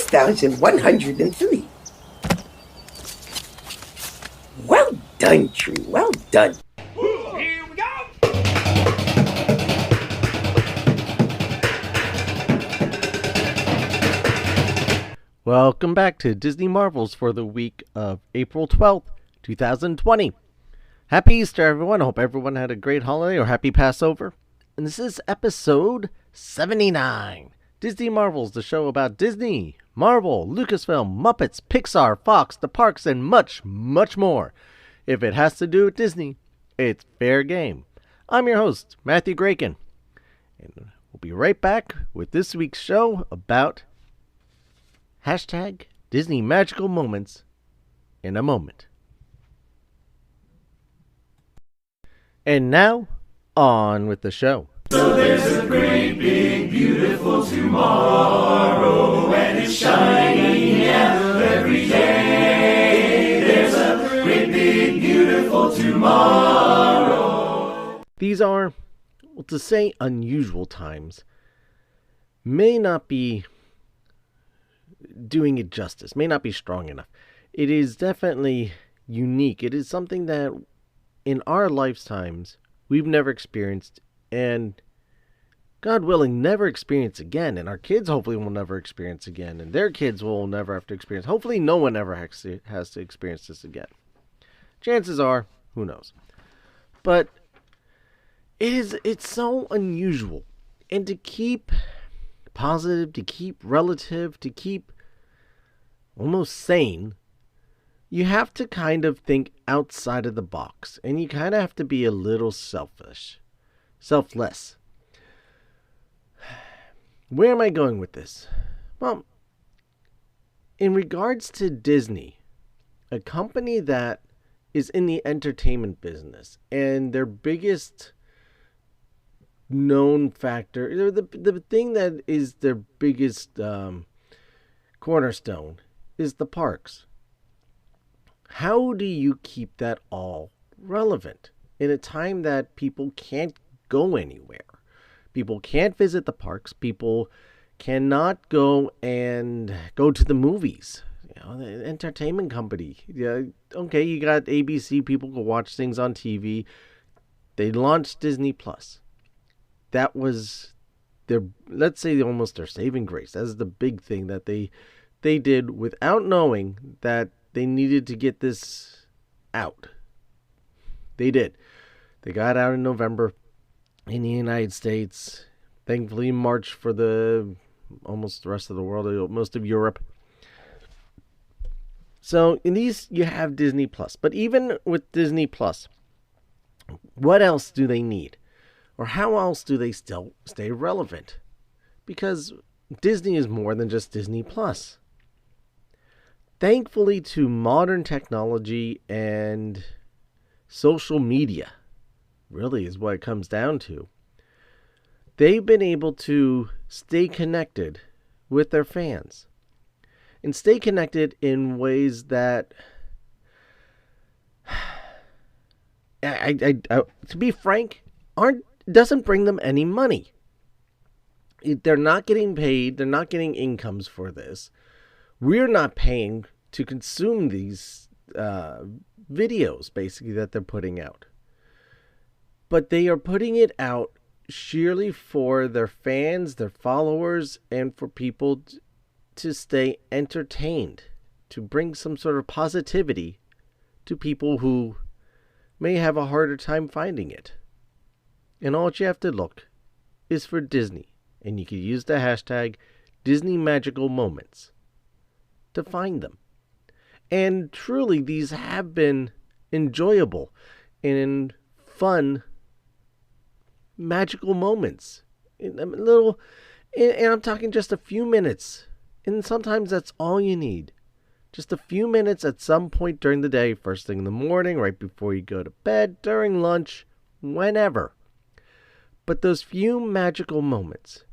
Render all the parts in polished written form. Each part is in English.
6,103. Well done, Tree. Well done. Here we go! Welcome back to Disney Marvels for the week of April 12th, 2020. Happy Easter, everyone. I hope everyone had a great holiday or happy Passover. And this is episode 79. Disney Marvels, the show about Disney, Marvel, Lucasfilm, Muppets, Pixar, Fox, the parks, and much, much more. If it has to do with Disney, it's fair game. I'm your host, Matthew Graken. And we'll be right back with this week's show about hashtag Disney Magical Moments in a moment. And now, on with the show. So there's a great big beautiful tomorrow, and it's shining every day. There's a great big beautiful tomorrow. These are, well, to say unusual times, may not be doing it justice, may not be strong enough. It is definitely unique. It is something that in our lifetimes we've never experienced, and God willing, never experience again. And our kids hopefully will never experience again, and their kids will never have to experience. Hopefully no one ever has to experience this again. Chances are, who knows. But it's so unusual. And to keep positive, to keep relative, to keep almost sane, you have to kind of think outside of the box. And you kind of have to be a little selfless. Where am I going with this? Well, in regards to Disney, a company that is in the entertainment business, and their biggest known factor, the thing that is their biggest cornerstone is the parks. How do you keep that all relevant in a time that people can't go anywhere? People can't visit the parks. People cannot go to the movies. You know, the entertainment company. Yeah, okay, you got ABC. People can watch things on TV. They launched Disney Plus. That was their, let's say, almost their saving grace. That's the big thing that they did without knowing that they needed to get this out. They did. They got out in November in the United States. Thankfully, March for almost the rest of the world, most of Europe. So in these, you have Disney Plus. But even with Disney Plus, what else do they need? Or how else do they still stay relevant? Because Disney is more than just Disney Plus. Thankfully to modern technology and social media, really is what it comes down to, they've been able to stay connected with their fans. And stay connected in ways that, to be frank, doesn't bring them any money. They're not getting paid. They're not getting incomes for this. We're not paying to consume these videos, basically, that they're putting out. But they are putting it out sheerly for their fans, their followers, and for people to stay entertained, to bring some sort of positivity to people who may have a harder time finding it. And all you have to look is for Disney, and you can use the hashtag Disney Magical Moments to find them. And truly, these have been enjoyable and fun magical moments. And I'm talking just a few minutes. And sometimes that's all you need. Just a few minutes at some point during the day, first thing in the morning, right before you go to bed, during lunch, whenever. But those few magical moments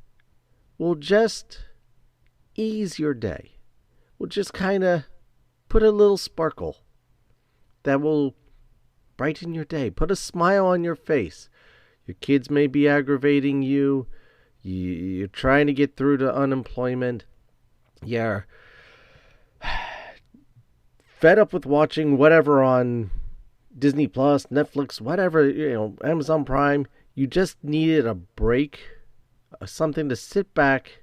will just ease your day. Will just kind of put a little sparkle that will brighten your day. Put a smile on your face. Your kids may be aggravating you. You're trying to get through to unemployment. you're fed up with watching whatever on Disney Plus, Netflix, whatever, Amazon Prime. You just needed a break, something to sit back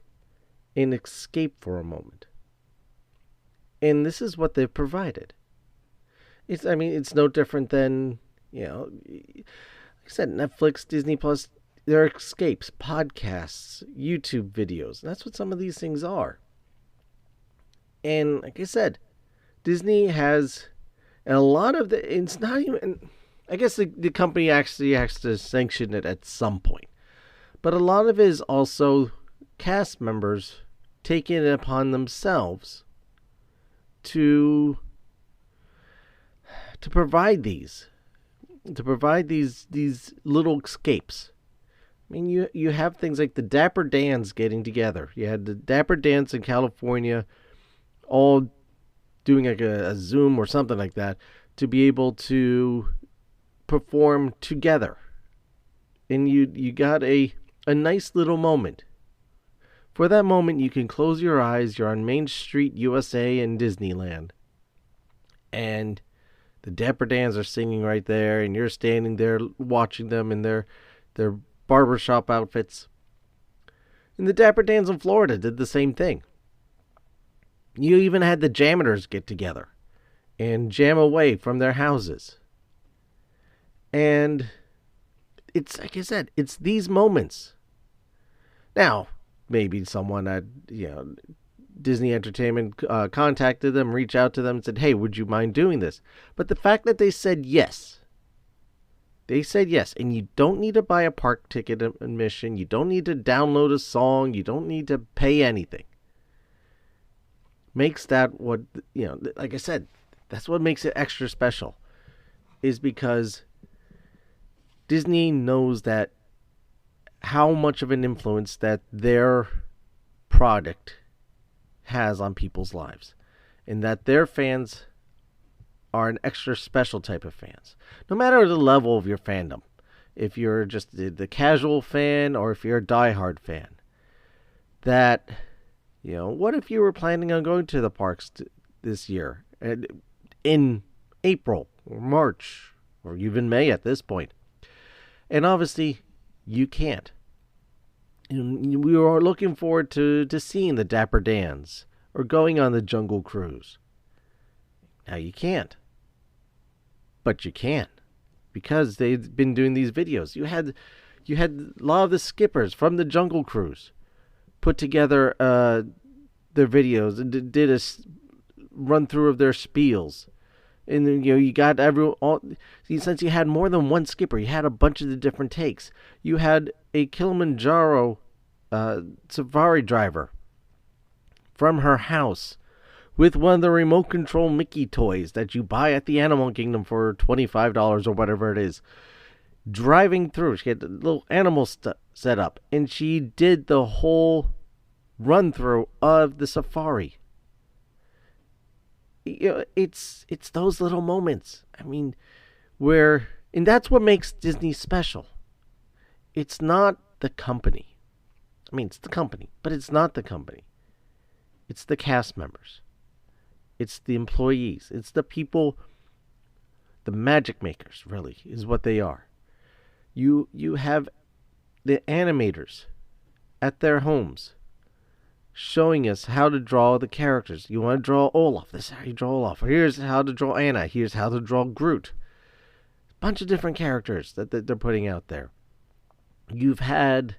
and escape for a moment. And this is what they've provided. It's no different than, like I said, Netflix, Disney Plus, their escapes, podcasts, YouTube videos. That's what some of these things are. And like I said, Disney has, and a lot of it's not even, I guess the company actually has to sanction it at some point. But a lot of it is also cast members taking it upon themselves to provide these little escapes. I mean, you have things like the Dapper Dans getting together. You had the Dapper Dans in California, all doing like a Zoom or something like that to be able to perform together. And you got a nice little moment. For that moment, you can close your eyes. You're on Main Street, USA in Disneyland. And the Dapper Dans are singing right there, and you're standing there watching them in their barbershop outfits. And the Dapper Dans in Florida did the same thing. You even had the Jammers get together and jam away from their houses. And it's, like I said, it's these moments. Now, maybe someone at Disney Entertainment contacted them, reached out to them and said, hey, would you mind doing this? But the fact that they said yes, and you don't need to buy a park ticket admission, you don't need to download a song, you don't need to pay anything. Makes that what, like I said, that's what makes it extra special, is because Disney knows that how much of an influence that their product has on people's lives, and that their fans are an extra special type of fans, no matter the level of your fandom. If you're just the casual fan or if you're a diehard fan, that, what if you were planning on going to the parks this year in April or March or even May at this point, and obviously you can't. We are looking forward to seeing the Dapper Dans or going on the Jungle Cruise. Now you can't. But you can, because they've been doing these videos. You had a lot of the skippers from the Jungle Cruise put together their videos and did a run through of their spiels. And you got since you had more than one skipper, you had a bunch of the different takes. You had a Kilimanjaro safari driver from her house with one of the remote control Mickey toys that you buy at the Animal Kingdom for $25 or whatever it is, driving through. She had a little animal set up, and she did the whole run through of the safari. It's those little moments. and that's what makes Disney special. It's not the company. It's the company, but it's not the company. It's the cast members. It's the employees. It's the people, the magic makers, really, is what they are. You have the animators at their homes showing us how to draw the characters. You want to draw Olaf. This is how you draw Olaf. Here's how to draw Anna. Here's how to draw Groot. A bunch of different characters that they're putting out there. You've had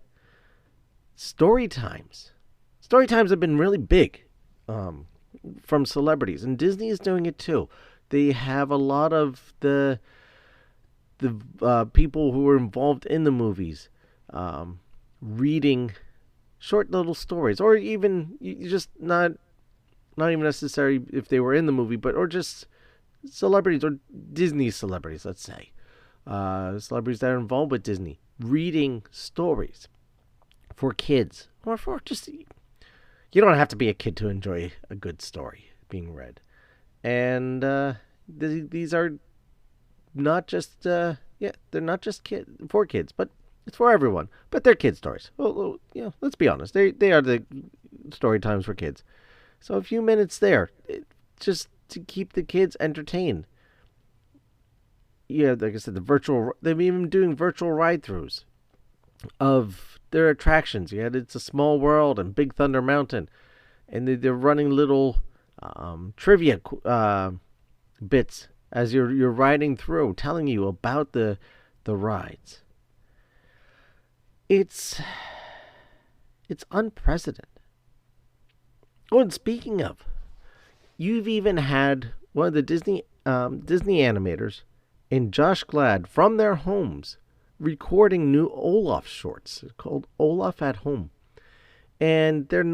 story times. Story times have been really big from celebrities, and Disney is doing it too. They have a lot of the people who were involved in the movies reading short little stories, or even you just not even necessary if they were in the movie, or just celebrities or Disney celebrities, let's say, celebrities that are involved with Disney, reading stories for kids, or for just, you don't have to be a kid to enjoy a good story being read. And these are not just they're not just for kids, but it's for everyone. But they're kid stories. Well, let's be honest. They are the story times for kids. So a few minutes there, just to keep the kids entertained. Yeah, like I said, they've even doing virtual ride-throughs of their attractions. You had It's a Small World and Big Thunder Mountain, and they're running little trivia bits as you're riding through, telling you about the rides. It's unprecedented. Oh, and speaking of, you've even had one of the Disney animators and Josh Glad from their homes recording new Olaf shorts called Olaf at Home. And they're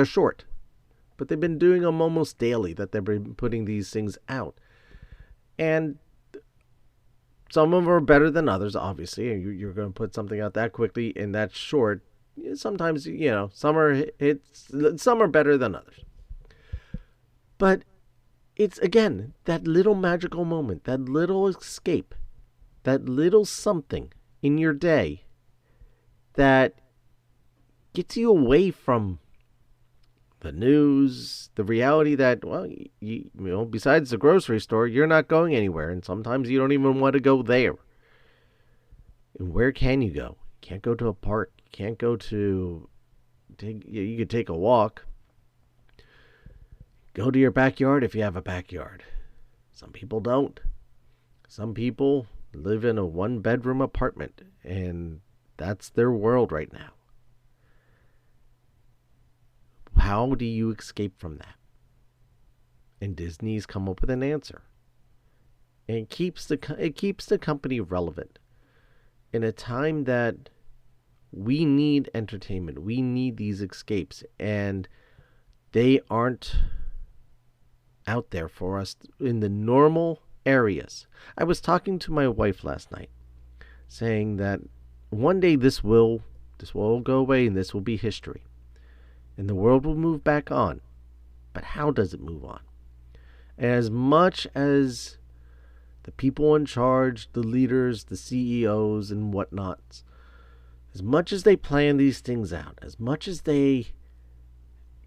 short, but they've been doing them almost daily, that they've been putting these things out. And some of them are better than others, obviously. You're going to put something out that quickly and that short. Sometimes, some are hits, some are better than others. But it's, again, that little magical moment, that little escape, that little something in your day that gets you away from the news, the reality that, well, besides the grocery store, you're not going anywhere, and sometimes you don't even want to go there. And where can you go? You can't go to a park. You can't go to... You could take a walk. Go to your backyard if you have a backyard. Some people don't. Some people live in a one-bedroom apartment, and that's their world right now. How do you escape from that? And Disney's come up with an answer. And it keeps the company relevant in a time that we need entertainment. We need these escapes, and they aren't out there for us in the normal areas. I was talking to my wife last night, saying that one day this will go away and this will be history. And the world will move back on. But how does it move on? As much as the people in charge, the leaders, the CEOs and whatnots, as much as they plan these things out, as much as they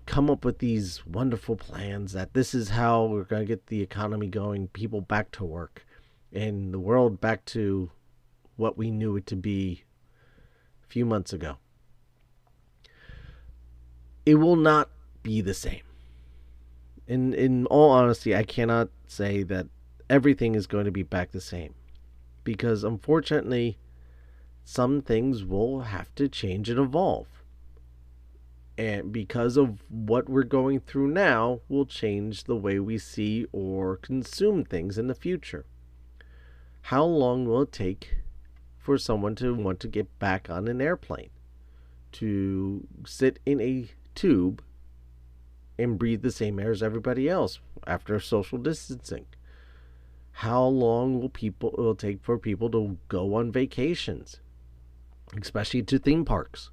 come up with these wonderful plans that this is how we're going to get the economy going, people back to work, and the world back to what we knew it to be a few months ago, it will not be the same. In all honesty, I cannot say that everything is going to be back the same, because unfortunately, some things will have to change and evolve. And because of what we're going through now, will change the way we see or consume things in the future. How long will it take for someone to want to get back on an airplane, to sit in a tube and breathe the same air as everybody else after social distancing? How long will it take for people to go on vacations, especially to theme parks?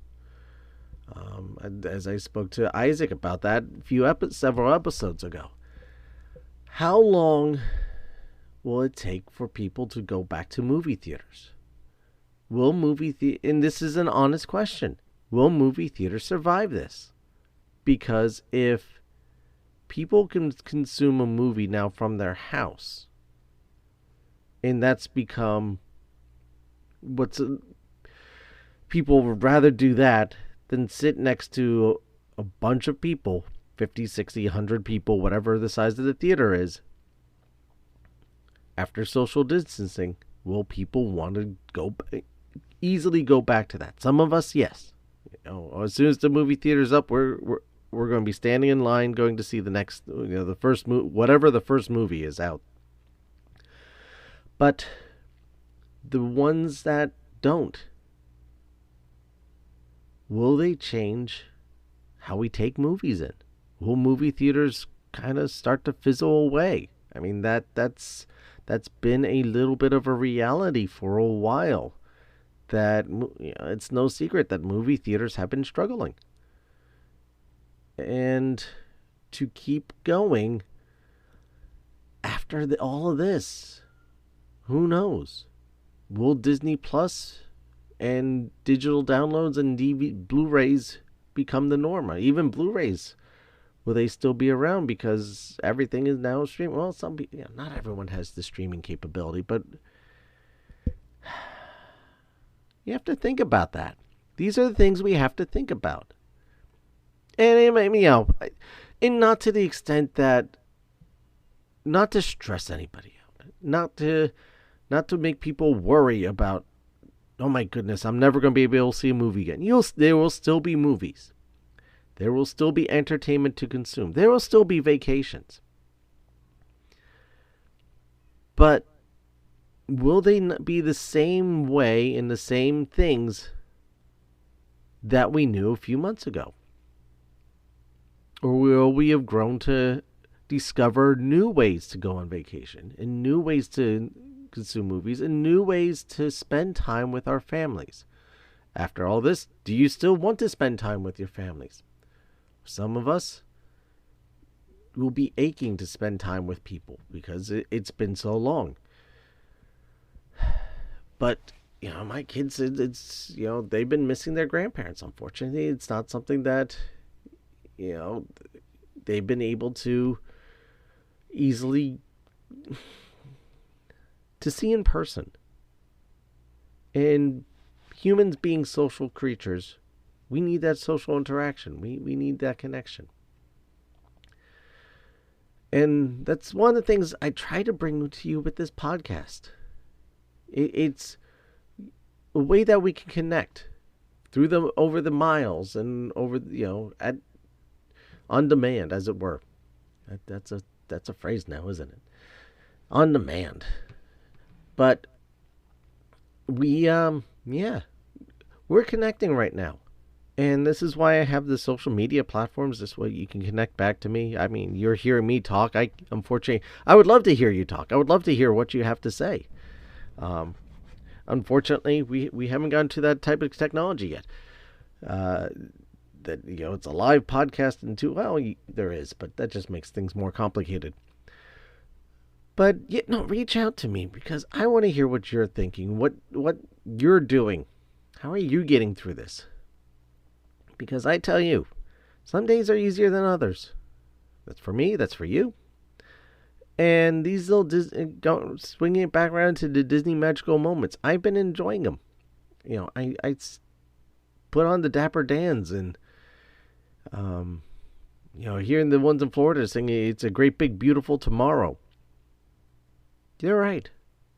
As I spoke to Isaac about that several episodes ago, how long will it take for people to go back to movie theaters? And this is an honest question, will movie theaters survive this? Because if people can consume a movie now from their house, and that's become people would rather do that than sit next to a bunch of people, 50, 60, 100 people, whatever the size of the theater is. After social distancing, will people want to easily go back to that? Some of us, yes. As soon as the movie theater's up, we're going to be standing in line going to see the next, the first whatever the first movie is out. But the ones that don't, will they change how we take movies in? Will movie theaters kind of start to fizzle away? I mean, that's been a little bit of a reality for a while. That it's no secret that movie theaters have been struggling. And to keep going after all of this, who knows? Will Disney Plus and digital downloads and Blu-rays become the norm. Even Blu-rays, will they still be around because everything is now streaming? Well, some people, not everyone has the streaming capability, but you have to think about that. These are the things we have to think about. And, and not to the extent that, not to stress anybody out, not to make people worry about, oh my goodness, I'm never going to be able to see a movie again. There will still be movies. There will still be entertainment to consume. There will still be vacations. But will they be the same way in the same things that we knew a few months ago? Or will we have grown to discover new ways to go on vacation and new ways to consume movies and new ways to spend time with our families? After all this, do you still want to spend time with your families? Some of us will be aching to spend time with people because it's been so long. But, my kids, it's they've been missing their grandparents, unfortunately. It's not something that, they've been able to easily to see in person. And humans being social creatures, we need that social interaction. We need that connection. And that's one of the things I try to bring to you with this podcast. It's a way that we can connect over the miles and over, on demand, as it were. That's a phrase now, isn't it? On demand. But we're connecting right now. And this is why I have the social media platforms. This way you can connect back to me. I mean, you're hearing me talk. Unfortunately, I would love to hear you talk. I would love to hear what you have to say. Unfortunately, we haven't gotten to that type of technology yet. That it's a live podcast there is, but that just makes things more complicated. But reach out to me because I want to hear what you're thinking, what you're doing. How are you getting through this? Because I tell you, some days are easier than others. That's for me. That's for you. And these little swinging it back around to the Disney magical moments, I've been enjoying them. I put on the Dapper Dans and, hearing the ones in Florida singing, "It's a great big beautiful tomorrow." You're right.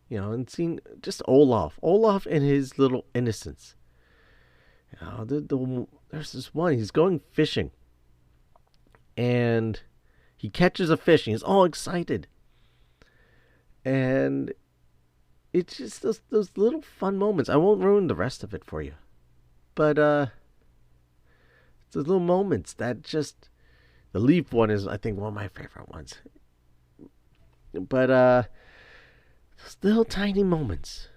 And seeing just Olaf and his little innocence. There's this one, he's going fishing. And he catches a fish and he's all excited. And it's just those little fun moments. I won't ruin the rest of it for you. But it's those little moments that just... The leaf one is, I think, one of my favorite ones. But those little tiny moments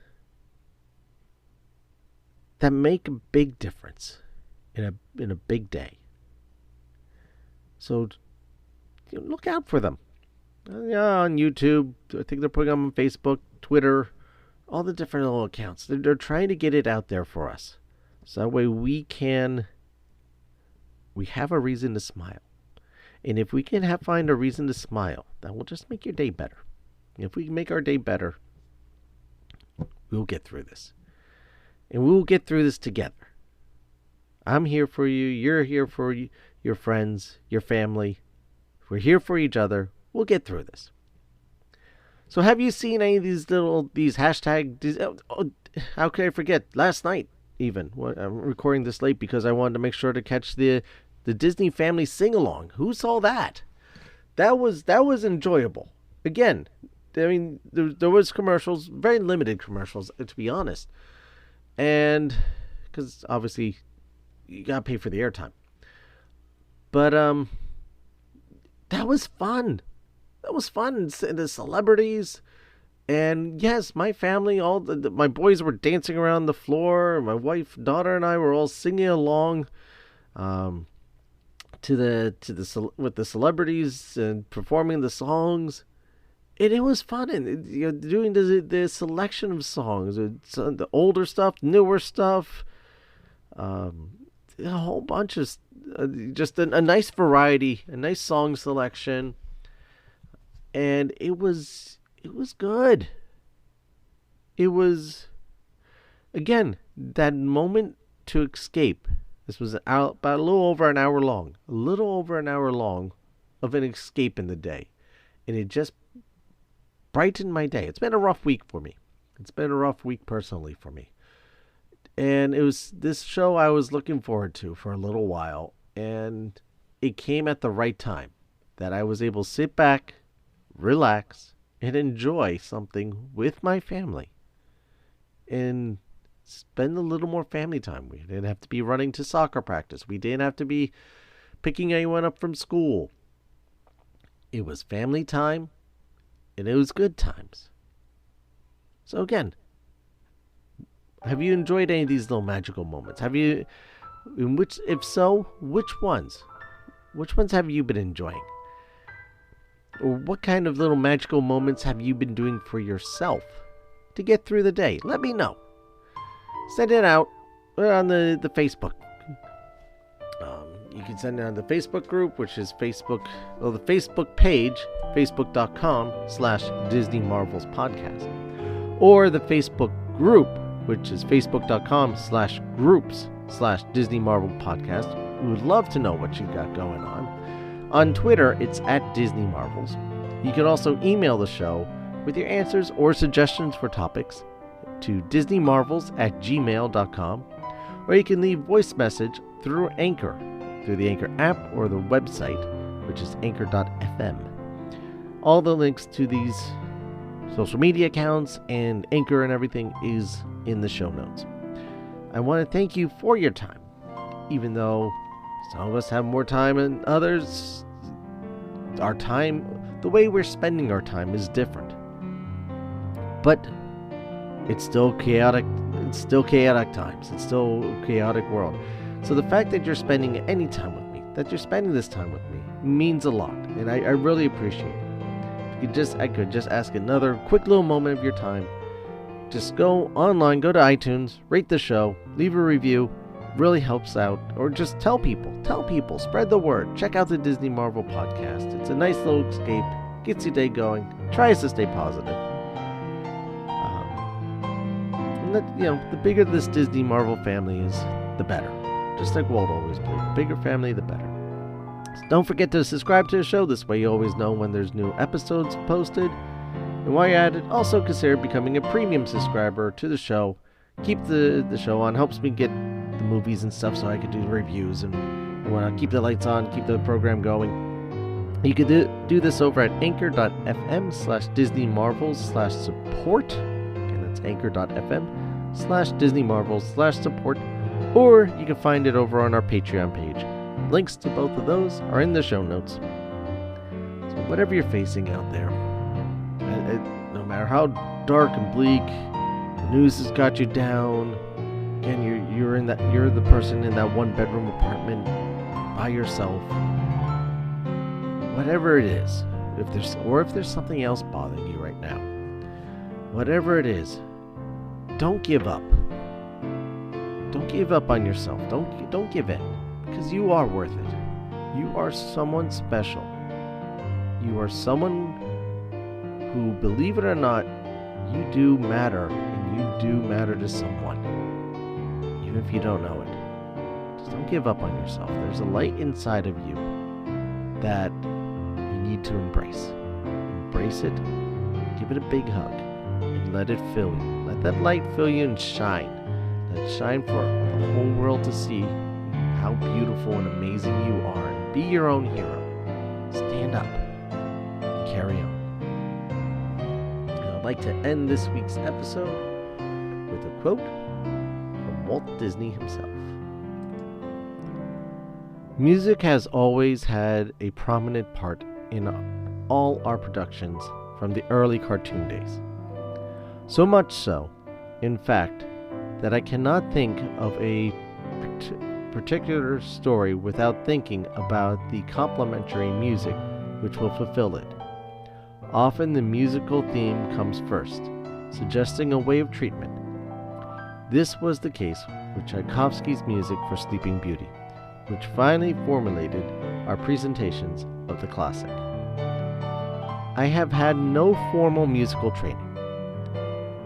that make a big difference in a big day. So look out for them. On YouTube, I think they're putting them on Facebook, Twitter, all the different little accounts. They're trying to get it out there for us. So that way we have a reason to smile. And if we can find a reason to smile, that will just make your day better. If we can make our day better, we'll get through this. And we'll get through this together. I'm here for you. You're here for your friends, your family. We're here for each other. We'll get through this. So have you seen any of these hashtags? How could I forget? Last night, even. I'm recording this late because I wanted to make sure to catch the Disney Family Sing-Along. Who saw that? That was enjoyable. Again, I mean, there was commercials, very limited commercials, to be honest. And, because obviously, you gotta pay for the airtime. But, that was fun. That was fun. The celebrities. And yes, my family, my boys were dancing around the floor. My wife, daughter, and I were all singing along, with the celebrities and performing the songs. And it was fun, and doing the selection of songs, the older stuff, newer stuff, a whole bunch of just a nice variety, a nice song selection, and it was good. It was, again, that moment to escape. This was about a little over an hour long, of an escape in the day, and it just brightened my day. It's been a rough week for me. It's been a rough week personally for me. And it was this show I was looking forward to for a little while, and it came at the right time that I was able to sit back, relax, and enjoy something with my family and spend a little more family time. We didn't have to be running to soccer practice. We didn't have to be picking anyone up from school. It was family time, and it was good times. So again, have you enjoyed any of these little magical moments? If so, which ones? Which ones have you been enjoying? Or what kind of little magical moments have you been doing for yourself to get through the day? Let me know. Send it out on the Facebook. You can send it on the Facebook group, which is the Facebook page, facebook.com/Disney Marvels Podcast. Or the Facebook group, which is facebook.com/groups/Disney Marvel Podcast. We would love to know what you've got going on. On Twitter, it's @Disney Marvels. You can also email the show with your answers or suggestions for topics to disneymarvels@gmail.com, or you can leave voice message through Anchor, through the Anchor app or the website, which is anchor.fm. All the links to these social media accounts and Anchor and everything is in the show notes. I want to thank you for your time. Even though some of us have more time than others, our time, the way we're spending our time is different. But it's still chaotic. It's still chaotic times. It's still a chaotic world. So the fact that you're spending any time with me, that you're spending this time with me, means a lot, and I really appreciate it. I could just ask another quick little moment of your time. Just go online, go to iTunes, rate the show, leave a review. Really helps out. Or just tell people, spread the word. Check out the Disney Marvel Podcast. It's a nice little escape, gets your day going, tries to stay positive. The bigger this Disney Marvel family is, the better. Just like Walt always played, the bigger family, the better. So don't forget to subscribe to the show. This way you always know when there's new episodes posted. And while you're at it, also consider becoming a premium subscriber to the show. Keep the show on, helps me get the movies and stuff so I can do reviews and want to keep the lights on, keep the program going. You can do this over at anchor.fm/DisneyMarvels/support. And that's anchor.fm/DisneyMarvels/support. Or you can find it over on our Patreon page. Links to both of those are in the show notes. So whatever you're facing out there, no matter how dark and bleak, the news has got you down. Again, you're the person in that 1-bedroom apartment by yourself. Whatever it is, if there's something else bothering you right now, whatever it is, don't give up. Don't give up on yourself. Don't give in, because you are worth it. You are someone special. You are someone who, believe it or not, you do matter, and you do matter to someone, even if you don't know it. Just don't give up on yourself. There's a light inside of you that you need to embrace. Embrace it, give it a big hug, and let it fill you. Let that light fill you and shine. Let it shine for the whole world to see how beautiful and amazing you are, and be your own hero. Stand up and carry on. I'd like to end this week's episode with a quote from Walt Disney himself. Music has always had a prominent part in all our productions from the early cartoon days. So much so, in fact, that I cannot think of a particular story without thinking about the complementary music which will fulfill it. Often the musical theme comes first, suggesting a way of treatment. This was the case with Tchaikovsky's music for Sleeping Beauty, which finally formulated our presentations of the classic. I have had no formal musical training,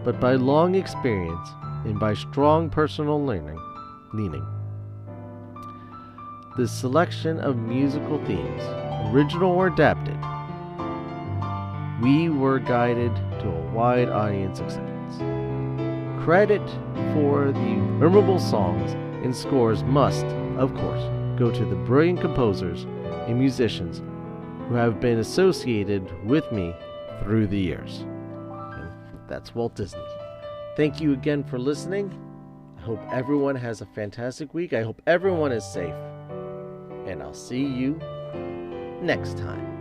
but by long experience and by strong personal leaning, the selection of musical themes, original or adapted, we were guided to a wide audience acceptance. Credit for the memorable songs and scores must, of course, go to the brilliant composers and musicians who have been associated with me through the years. And that's Walt Disney. Thank you again for listening. I hope everyone has a fantastic week. I hope everyone is safe. And I'll see you next time.